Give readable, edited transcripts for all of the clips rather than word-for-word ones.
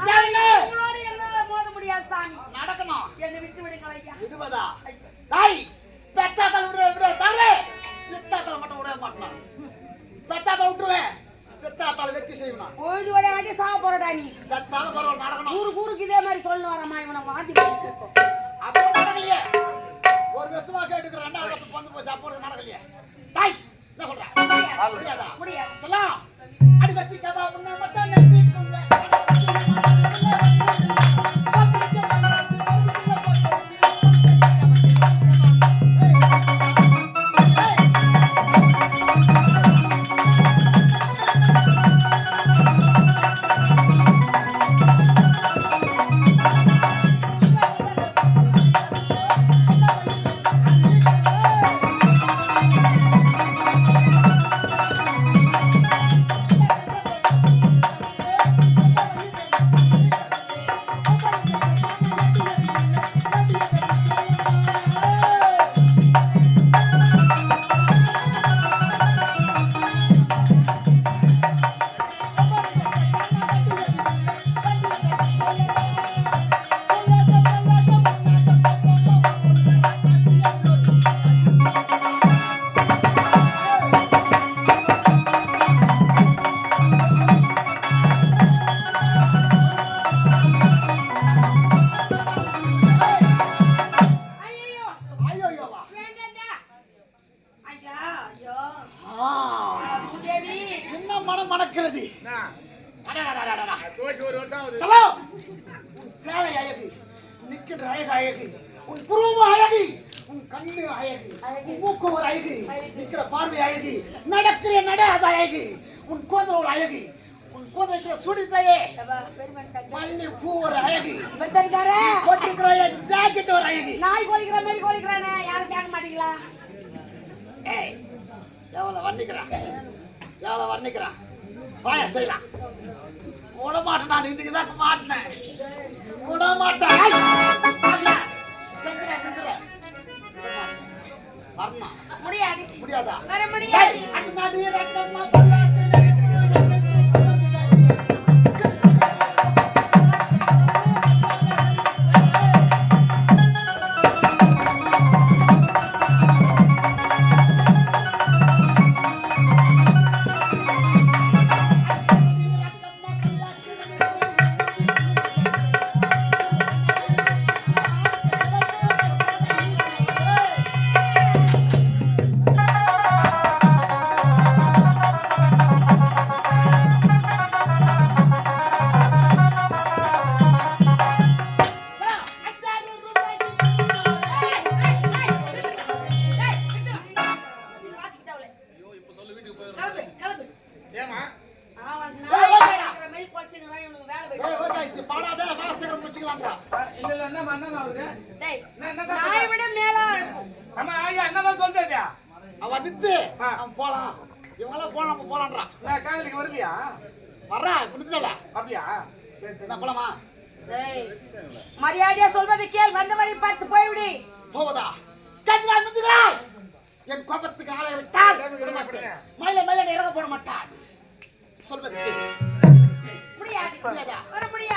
உங்களோட என்ன மோத முடியாது சாமி. நடக்கணும். என்னை விட்டு விடுங்கள் ஐயா. விடுவதா? தாய் பெத்தாத்தால் விட தவறு. சித்தாத்தால் மட்டும் விட மாட்டேன். பெத்தாத்தால் விட்டுருவேன். சித்தாத்தால் வச்சு செய்யணும். பொழுது வரைய வாட்டி சாவ போறடா நீ. சத்தால பரவாயில்ல நடக்கணும். ஊருக்கு இதே மாதிரி சொல்லணும் வரமா இவனை வாந்தி பண்ணிட்டு இருக்கோம். அப்போ நடக்கலையே. ஒரு வருஷமா கேட்டுக்கிற 2வது வருஷம் வந்து போச்சு அப்போ நடக்கலையே. தாய் என்ன சொல்ற? முடியாதா? முடியாது. சொல்லலாம். அடி வச்சு கபா பண்ண மட்டும் நெஞ்சிக்குள்ள நாய் கோழிக்கிற மாதிரி கோழிக்கிறானே யாரும் கேட்க மாட்டீங்களா? எவ்வளவு வர்ணிக்கிறான் வாய செய்யலாம். விட மாட்டேன் நான் இன்னைக்கு தான் மாட்டினேன். விட மாட்டேன். முடியாது. முடியாதா? வர முடியாது. மரியாதையா சொல்வதை கேள். வந்த வழி பார்த்து போய்விடு. போவதா? என் கோபத்துக்கு ஆளை விட்டால் மயில மயில இறங்க போட மாட்டான். சொல்வது முடியாது. முடியாதா? வர முடியாது.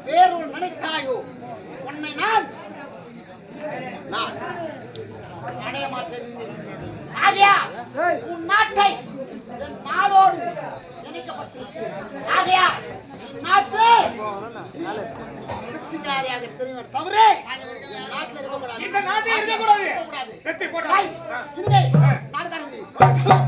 வேறொரு நினைத்தாயோ உன்னை நான் அடைய மாட்டேன். ஆகையா உன் நாட்டை என் நாடோடு இணைக்கப்பட்டிருக்கிறது. ஆகையா நாட்டு பிச்சைக்காரியாக தெரியும் தவிர நாட்டில் இருக்கக்கூடாது. இந்த நாட்டில் இருக்கக்கூடாது. இருக்கக்கூடாது. வெட்டி போடுறாய். நாடு